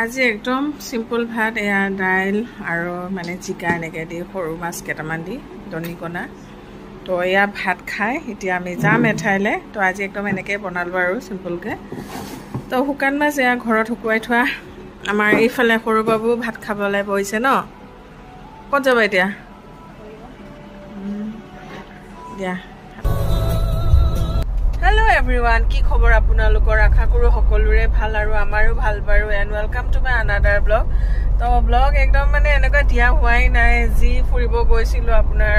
আজি একদম সিম্পল ভাত এয়া দাইল আৰু মানে জিকা এনেকৈ দি সৰু মাছ কেইটামান দি দনিকণা তো এয়া ভাত খাই এতিয়া আমি যাম এঠাইলৈ তো আজি একদম এনেকৈ বনালোঁ আৰু চিম্পলকৈ তো শুকান মাছ এয়া ঘৰত শুকুৱাই থোৱা আমাৰ এইফালে সৰু বাবু ভাত খাবলৈ বহিছে ন ক'ত যাব এতিয়া দিয়া Hello everyone, কি খবৰ আপোনালোকৰ আশা কৰো সকলোৰে ভাল আৰু আমাৰো ভাল বাৰু and welcome to my another vlog. তো vlog একদম মানে এনেকুৱা দিয়া হোৱাই নাই যি ফুৰিব গৈছিলো আপোনাৰ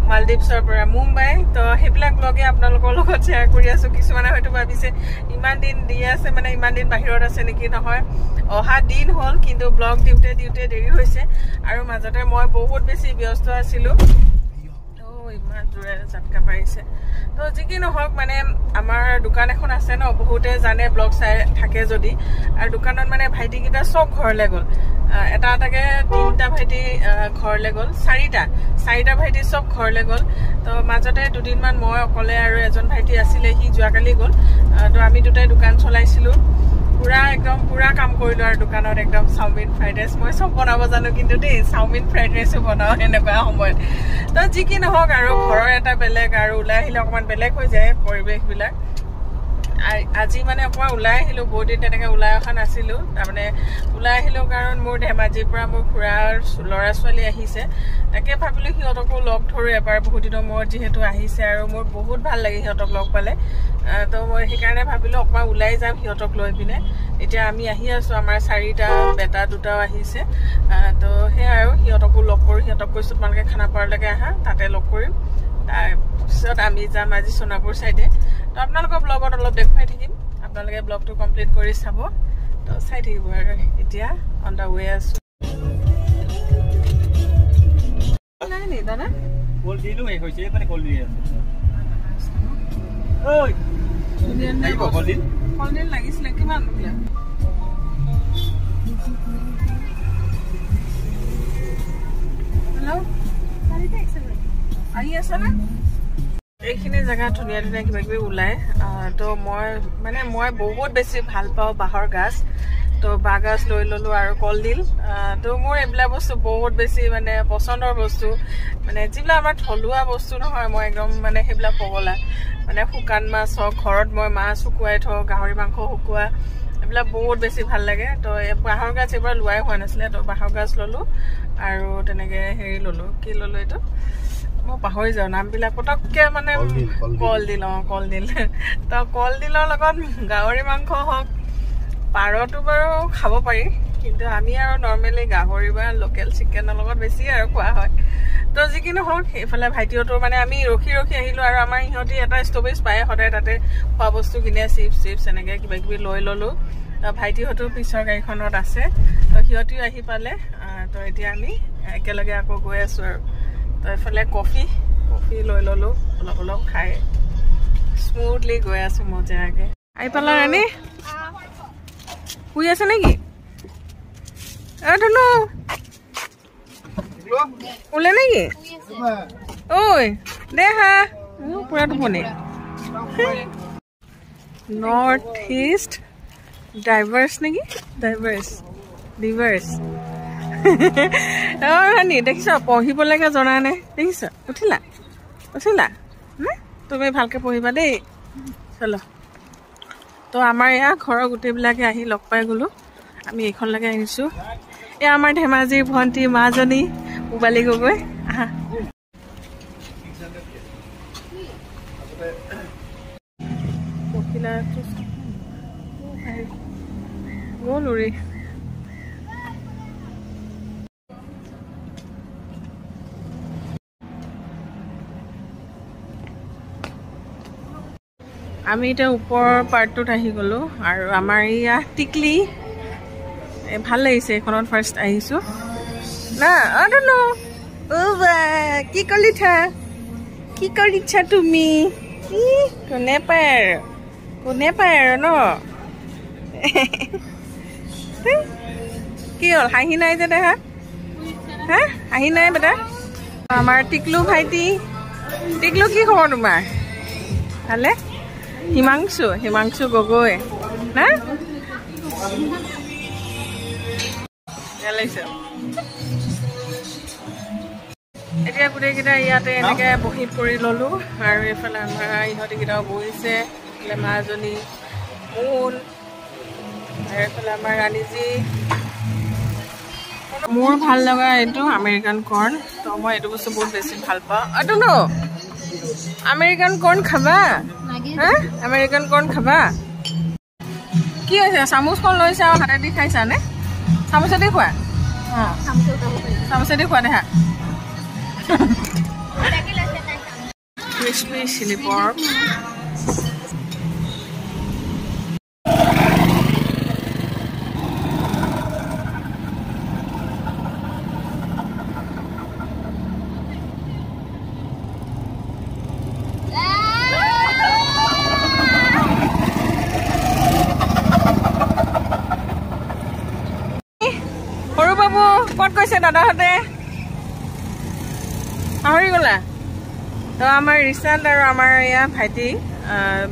মালদ্বীপছৰ পৰা মুম্বাই তো হেবিলাক vlog আপোনালোকৰ লগত শেয়াৰ কৰি আছো কিছুমানে হয়তো ভাবিছে ইমান দিন দি আছে মানে ইমান দিন বাহিৰত আছে নেকি নহয় অহা দিন হ'ল কিন্তু vlog দিউতে দেৰি হৈছে আৰু মাজতে মই বহুত বেছি ব্যস্ত আছিলো ইমান জোৰে ঝটকা পাইছে তো যিকি নহওক মানে আমাৰ দোকান এখন আছে ন বহুতে জানে ব্লগ চাই থাকে যদি আৰু দোকানত মানে ভাইটি কিটা সব ঘৰলে গল এটাকে তিনটা ভাইটি ঘৰলে গল চাৰিটা ভাইটি সব ঘৰলে গল তো মাজতে দুদিন মান মই অকলে আৰু এজন ভাইটি আছিল হি যোৱাকালি গল তো আমি দুটাই দোকান চলাইছিলো পুৰা কাম কৰিলো আৰু দোকানত একদম চাউমিন ফ্ৰাইড ৰাইচ মই সব বনাব জানো কিন্তু দেই চাউমিন ফ্ৰাইড ৰাইচও বনাও এনেকুৱা সময়ত তো যিকি নহওক আৰু ঘৰৰ এটা বেলেগ আৰু ওলাই আহিলে অকমান বেলেগ হৈ যায় পৰিৱেশবিলাক আজি মানে অকমান ওলাই আহিলো বহুত দিন তেনেকৈ ওলাই অহা নাছিলো তাৰমানে ওলাই আহিলো কাৰণ মোৰ ধেমাজিৰ পৰা মোৰ খুৰাৰ ল'ৰা ছোৱালী আহিছে তাকে ভাবিলো সিহঁতকো লগ ধৰো এবাৰ বহুত দিনৰ মূৰত যিহেতু আহিছে আৰু মোৰ বহুত ভাল লাগে সিহঁতক লগ পালে তো মই সেইকাৰণে ভাবিলো অকমান ওলাই যাম সিহঁতক লৈ পিনে এতিয়া আমি আহি আছো আমাৰ চাৰিটা বেটা দুটাও আহিছে তো সেই আৰু সিহঁতকো লগ কৰো সিহঁতক কৈছো তোমালোকে খানাপাৰালৈকে আহা তাতে লগ কৰিম তাৰপিছত আমি যাম আজি সোণাপুৰ সাইডে তো আপোনালোকৰ ব্লগত অলপ দেখুৱাই থাকিম আপোনালোকে ব্লগটো কমপ্লিট কৰি চাব তো চাই থাকিব আৰু এতিয়া অন দা ৱে আছো নাই নি দাদা কল দিলো এই হৈছে মানে কল দি আছে ঐ নাই কল দিন লাগিছিলে কিমান বোলে হেল্ল' আহি আছে না এইখিনি জেগা ধুনীয়া কিবা কিবি ওলায় তো মই বহুত বেছি ভাল পাওঁ বাঁহৰ গাছ তো বাঁহ গাছ লৈ ললো আৰু কলডিল তো মোৰ এইবিলাক বস্তু বহুত বেছি মানে পচন্দৰ বস্তু মানে যিবিলাক আমাৰ থলুৱা বস্তু নহয় মই একদম মানে সেইবিলাক পগলা মানে শুকান মাছ হওক ঘৰত মই মাছ শুকুৱাই থওঁ গাহৰি মাংস শুকুওৱা এইবিলাক বহুত বেছি ভাল লাগে তো বাঁহৰ গাছ এইবাৰ লোৱাই হোৱা নাছিলে তো বাঁহৰ গাছ ললো আৰু তেনেকৈ হেৰি ললো কি ললো এইটো মই পাহৰি যাওঁ নামবিলাক পটককে মানে কলডিল তো কলডিলৰ লগত গাহৰি মাংস হওক পাৰটো বাৰু খাব পাৰি কিন্তু আমি আৰু নৰ্মেলি গাহৰি বা লোকেল চিকেনৰ লগত বেছি আৰু খোৱা হয় তো যিকি নহওক এইফালে ভাইটিহঁতৰ মানে আমি ৰখি আহিলো আৰু আমাৰ সিহঁতি এটা ষ্টপেজ পায় সদায় তাতে খোৱা বস্তু কিনে চিপছ এনেকৈ কিবা কিবি লৈ ললো ভাইটিহঁতৰ পিছৰ গাড়ীখনত আছে তো সিহঁতিও আহি পালে তো এতিয়া আমি একেলগে আকৌ গৈ আছো আৰু তো এইফালে কফি লৈ ললো অলপ খাই স্মুথলি গৈ আছো মজাকে আহি পালা ৰাণী শুই আছে নেকি ধুনু ওলে নেকি ঐ দে হা পুৰা টোপনি নৰ্থ ইষ্ট ডাইভাৰ্ছ নেকি ডিভাৰ্ছ ৰাণী দেখিছ পঢ়িবলৈকে জনা নাই দেখিছ উঠিলা তুমি ভালকে পঢ়িবা দেই চলো তো আমাৰ এয়া ঘৰৰ গোটেইবিলাকে আহি লগ পাই গ'লো আমি এইখনলৈকে আহিছোঁ এয়া আমাৰ ধেমাজিৰ ভণ্টি মাজনী উবালি গগৈ আহা গ'ল উৰি আমি এতিয়া ওপৰৰ পাৰ্টটোত আহি গ'লো আৰু আমাৰ ইয়া টিকলি ভাল লাগিছে এইখনত ফাৰ্ষ্ট আহিছোঁ না ন কি কৰিছা তুমি কোনে পায় আৰু ন কি হ'ল হাঁহি নাই যে দেখা হা হাঁহি নাই বেটা আমাৰ টিকলু ভাইটি টিকলু কি খবৰ তোমাৰ ভালে হিমাংশু গগৈ না এতিয়া গোটেইকেইটা ইয়াতে এনেকৈ বহি কৰি ল'লোঁ আৰু এইফালে আমাৰ ইহঁতকেইটাও বহিছে এইফালে মাজনী মোন আৰু এইফালে আমাৰ ৰাণীজী মোৰ ভাল লগা এইটো আমেৰিকান কৰ্ণ তো মই এইটো বস্তু বহুত বেছি ভাল পাওঁ এইটো ন আমেৰিকান কৰ্ণ খাবা হা আমেৰিকান কৰ্ণ খাবা কি হৈছে চামুচখন লৈছা আৰু হাতেদি খাইছানে চামুচেদি খোৱা অঁ চামুচেদি খোৱা দেখা crispy chili pork Horu babu kot koise dada hote ahori gola তো আমাৰ ৰিচাৰ্ড আৰু আমাৰ ইয়া ভাইটি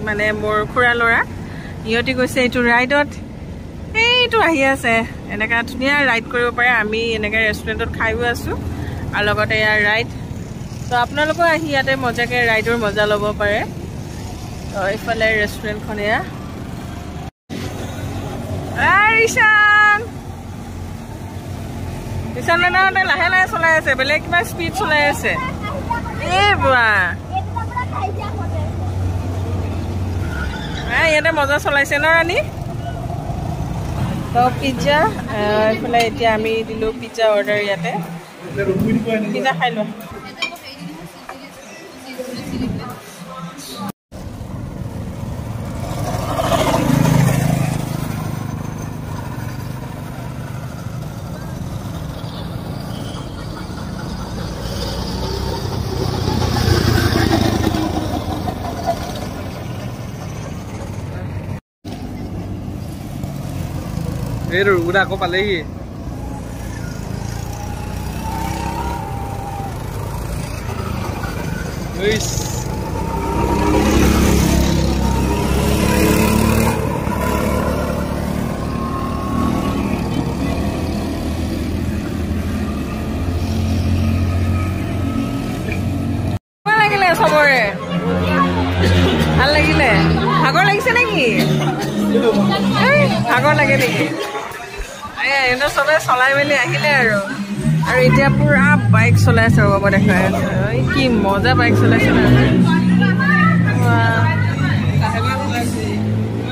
মানে মোৰ খুৰা ল'ৰা ইহঁতি গৈছে এইটো ৰাইডত এইটো আহি আছে এনেকৈ ধুনীয়া ৰাইড কৰিব পাৰে আমি এনেকৈ ৰেষ্টুৰেণ্টত খাইও আছোঁ আৰু লগতে ইয়াৰ ৰাইড তো আপোনালোকেও আহি ইয়াতে মজাকৈ ৰাইডৰ মজা ল'ব পাৰে তো এইফালে ৰেষ্টুৰেণ্টখন এয়া ৰিচাৰ্ড ৰিচাৰ্ড দাদাহঁতে লাহে লাহে চলাই আছে বেলেগ কিবা স্পীড চলাই আছে ইয়াতে মজা চলাইছে ন ৰাণী তো পিজ্জা এইফালে এতিয়া আমি দিলোঁ পিজ্জা অৰ্ডাৰ ইয়াতে পিজ্জা খাই লোৱা এই ৰুগুৰা আকৌ পালেহি লাগিলে চবৰে ভাল লাগিলে ভাগৰ লাগিছে নেকি ভাগৰ লাগে নেকি এনে চবে চলাই মেলি আহিলে আৰু এতিয়া পুৰা বাইক চলাই আছে ৰ'ব দেখাই আছে কি মজা বাইক চলাইছে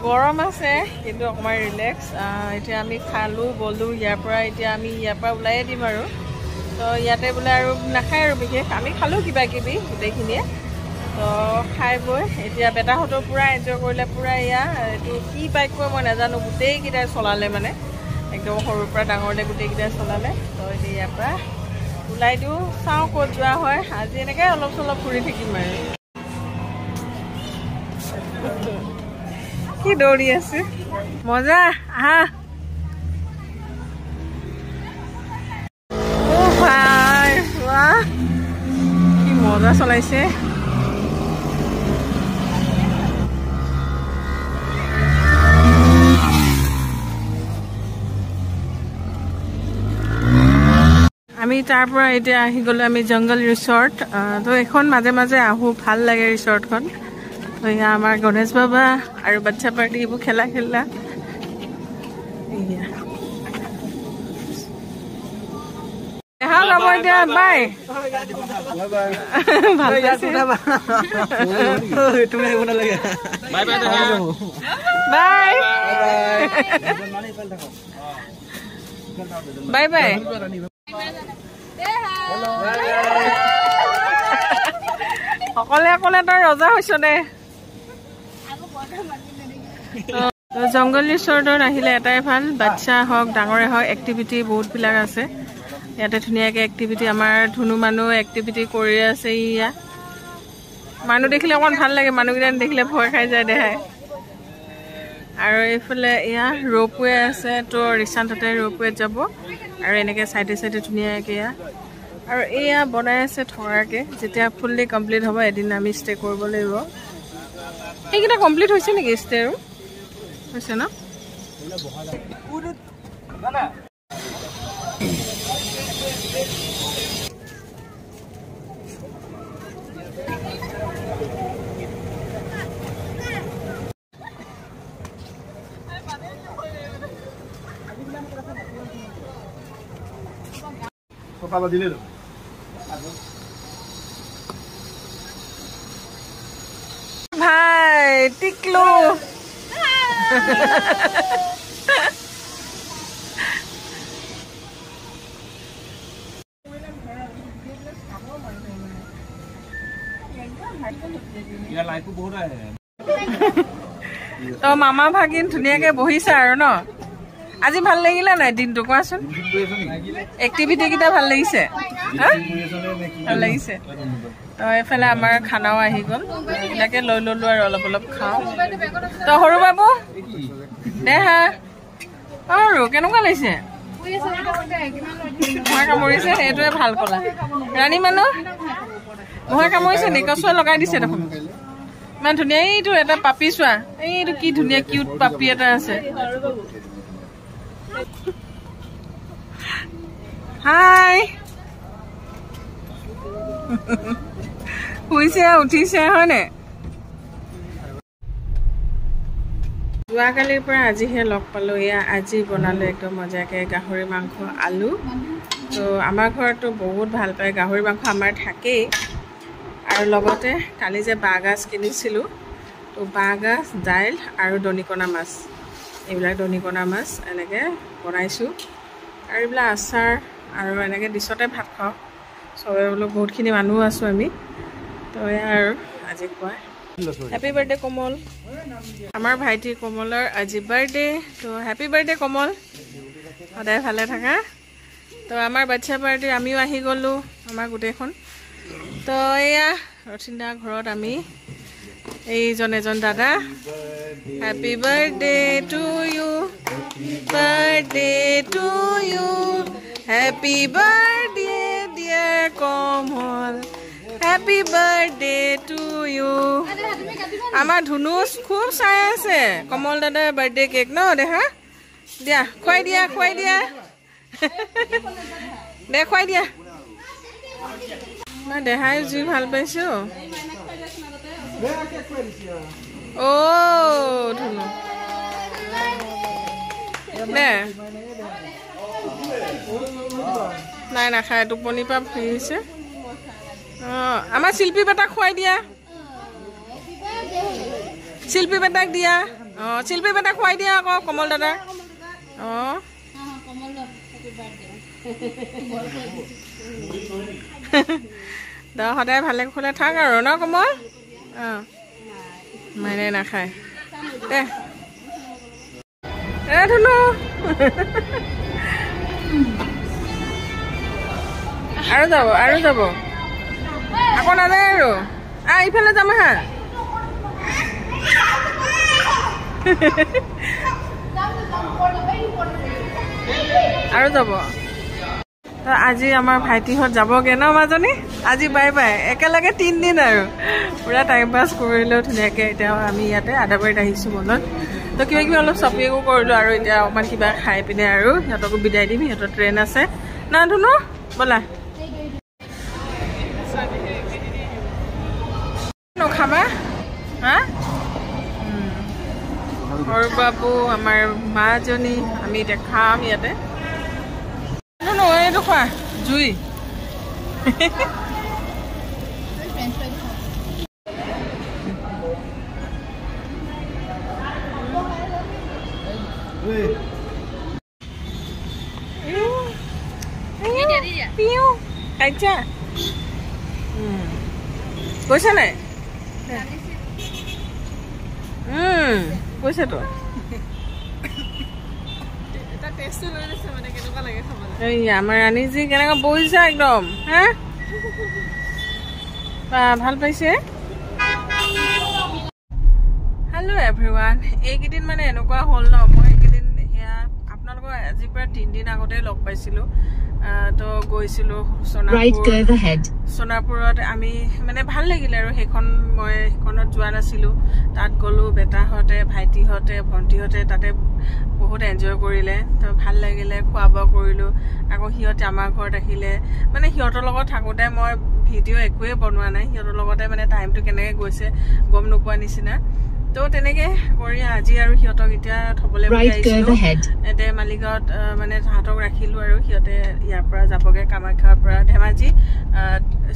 গৰম আছে কিন্তু অকণমান ৰিলেক্স এতিয়া আমি খালোঁ গ'লোঁ ইয়াৰ পৰা এতিয়া আমি ইয়াৰ পৰা ওলাইয়ে দিম আৰু তো ইয়াতে বোলে আৰু নাখায় আৰু বিশেষ আমি খালোঁ কিবা কিবি গোটেইখিনিয়ে তো খাই বৈ এতিয়া বেটাহঁতেও পূৰা এনজয় কৰিলে পূৰা এয়া এইটো কি বাইক কয় মই নাজানো গোটেইকেইটাই চলালে মানে একদম সৰুৰ পৰা ডাঙৰলৈ গোটেইকেইটাই চলালে তো এতিয়া ইয়াৰ পৰা ওলাই দিওঁ চাওঁ ক'ত যোৱা হয় আজি এনেকৈ অলপ চলপ ফুৰি থাকিম আৰু কি দৌৰি আছে মজা আহা ভাই বাহ কি মজা চলাইছে আমি তাৰ পৰা এতিয়া আহি গ'লো আমি জংগল ৰিসৰ্ট তো এখন মাজে মাজে আহোঁ ভাল লাগে ৰিসৰ্টখন তো এয়া আমাৰ গণেশ বাবা আৰু বাচ্চা পাৰ্টি এইবোৰ খেলা যাব এতিয়া বাই বাই বাই অকলে অকলে তই ৰজা হৈছ দে জংগল ৰিসৰ্টত আহিলে এটাই ভাল বাচ্চা হওক ডাঙৰে হওক এক্টিভিটি বহুতবিলাক আছে ইয়াতে ধুনীয়াকৈ এক্টিভিটি আমাৰ ধুনু মানুহ এক্টিভিটি কৰি আছে ইয়া মানুহ দেখিলে অকণমান ভাল লাগে মানুহকেইটা দেখিলে ভয় খাই যায় দেখাই আৰু এইফালে এয়া ৰ'পৱে আছে তো ৰিচান্ততে ৰ'পৱেত যাব আৰু এনেকৈ চাইডে চাইডে ধুনীয়াকৈ এয়া আৰু এয়া বনাই আছে থকাকৈ যেতিয়া ফুল্লি কমপ্লিট হ'ব এদিন আমি ষ্টে কৰিব লাগিব সেইকেইটা কমপ্লিট হৈছে নেকি ষ্টে আৰু হৈছে ন পাবা দিলে ভাই টিকলু তো মামা ভাগিন ধুনীয়াকে বহিছে আৰু ন আজি ভাল লাগিলে নাই দিনটো কোৱাচোন এক্টিভিটি কেইটা ভাল লাগিছে ভাল লাগিছে তো এফালে আমাৰ খানাও আহি গ'ল এইবিলাকে লৈ ললো আৰু অলপ অলপ খাওঁ তো সৰু বাবু দে হা আৰু কেনেকুৱা লাগিছে মহে কামুৰিছে সেইটোৱে ভাল ক'লা ৰাণী মানুহ মহে কামুৰিছে নি কচুৱা লগাই দিছে দেখোন ইমান ধুনীয়া এইটো এটা পাপি চোৱা এইটো কি ধুনীয়া কিউট পাপি এটা আছে হাই শুইছে উঠিছে হয়নে যোৱাকালিৰ পৰা আজিহে লগ পালোঁ এয়া আজি বনালোঁ একদম মজাকে গাহৰি মাংস আলু তো আমাৰ ঘৰতো বহুত ভাল পায় গাহৰি মাংস আমাৰ থাকেই আৰু লগতে কালি যে বাঁহগাজ কিনিছিলোঁ তো বাঁহগাজ দাইল আৰু দনিকণা মাছ এইবিলাক দনিকণা মাছ এনেকৈ বনাইছোঁ আৰু এইবিলাক আচাৰ আৰু এনেকৈ ডিছতে ভাত খাওঁ চবে বোলো বহুতখিনি মানুহ আছোঁ আমি তো এয়া আৰু আজি খোৱা হেপী বাৰ্থডে কোমল আমাৰ ভাইটি কোমলৰ আজি বাৰ্থডে তো হেপী বাৰ্থডে কোমল সদায় ভালে থাকা তো আমাৰ বাচ্ছা বাৰ্থডে আমিও আহি গ'লোঁ আমাৰ গোটেইখন তো এয়া ৰচিন্দা ঘৰত আমি এইজন এজন দাদা happy birthday to you birthday to you happy birthday dear Komal happy birthday to you আমাৰ ধুনুচ খুব চাই আছে কমল দাদাৰ বাৰ্থডে কেক ন দেখা দিয়া খুৱাই দিয়া দে খুৱাই দিয়া মই দেহাই যি ভাল পাইছোঁ ধুনু দে নাই নাখায় টোপনিৰ পৰা ফুৰিছে আমাৰ শিল্পী বেটাক খুৱাই দিয়া শিল্পী বেটাক দিয়া শিল্পী বেটাক খুৱাই দিয়া আকৌ কমল দাদা সদায় ভালে খোলে থাক আৰু ন কমল মানে নাখায় দে ধুনু আৰু যাব আকৌ নাযায় আৰু ইফালে যাম হা আৰু যাব তো আজি আমাৰ ভাইটিহঁত যাবগৈ ন মাজনী আজি বাই বাই একেলগে 3 দিন আৰু পুৰা টাইম পাছ কৰিলোঁ ধুনীয়াকৈ এতিয়া আমি ইয়াতে আদাবাৰীত আহিছোঁ মনত তো কিবা কিবি অলপ শ্বপিঙো কৰিলোঁ আৰু এতিয়া অকণমান কিবা খাই পিনে আৰু সিহঁতকো বিদায় দিম সিহঁতৰ ট্ৰেইন আছে না ধুনু ব'লা খাবা হা সৰু বাবু আমাৰ মাজনী আমি এতিয়া খাম ইয়াতে এইটো খোৱা জুই খাইছা কৈছা নাই কৈছেতো আমাৰ ৰাণী যি কেনেকৈ বহিছে একদম হা ভাল পাইছে হেল্ল' এভৰিৱান এইকেইদিন মানে এনেকুৱা হ'ল ন মই এইকেইদিন সেয়া আপোনালোকৰ আজিৰ পৰা 3 দিন আগতে লগ পাইছিলোঁ তো গৈছিলো সোনাপুৰত আমি মানে ভাল লাগিলে আৰু সেইখনত যোৱা নাছিলো তাত গলো বেটাহঁতে ভাইটিহঁতে ভণ্টিহঁতে তাতে বহুত এনজয় কৰিলে তো ভাল লাগিলে খোৱা বোৱা কৰিলো আকৌ সিহঁতে আমাৰ ঘৰত আহিলে মানে সিহঁতৰ লগত থাকোতে মই ভিডিঅ' একোৱে বনোৱা নাই সিহঁতৰ লগতে মানে টাইমটো কেনেকৈ গৈছে গম নোপোৱা নিচিনা তো তেনেকে কৰি আজি আৰু সিহঁতক এতিয়া থবলৈ আহিছিলো এতে মালিগাঁৱত মানে তাহাঁতক ৰাখিলো আৰু সিহঁতে ইয়াৰ পৰা যাবগে কামাখ্যাৰ পৰা ধেমাজি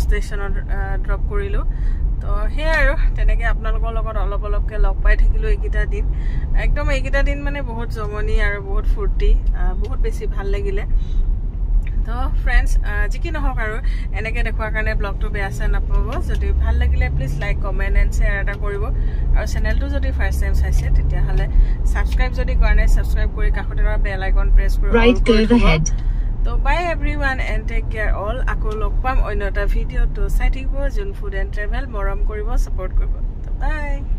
ষ্টেচনত ড্ৰপ কৰিলো তো সেই আৰু তেনেকে আপোনালোকৰ লগত অলপকে লগ পাই থাকিলো এইকেইটা দিন একদম এইকেইটা দিন মানে বহুত জমনি আৰু বহুত ফূৰ্তি বহুত বেছি ভাল লাগিলে তো ফ্ৰেণ্ডছ যি কি নহওক আৰু এনেকৈ দেখুৱাৰ কাৰণে ব্লগটো বেয়া চেয়া নাপাব যদি ভাল লাগিলে please like comment and share এটা কৰিব আৰু চেনেলটো যদি ফাৰ্ষ্ট টাইম চাইছে তেতিয়াহ'লে ছাবস্ক্ৰাইব যদি কৰা নাই ছাবস্ক্ৰাইব কৰি কাষতে থকা বেল আইকন প্ৰেছ কৰি তো bye everyone and take care all আকৌ লগ পাম অন্য এটা ভিডিঅ'টো চাই থাকিব যোন ফুড এণ্ড ট্ৰেভেল মৰম কৰিব ছাপোৰ্ট কৰিব তো বাই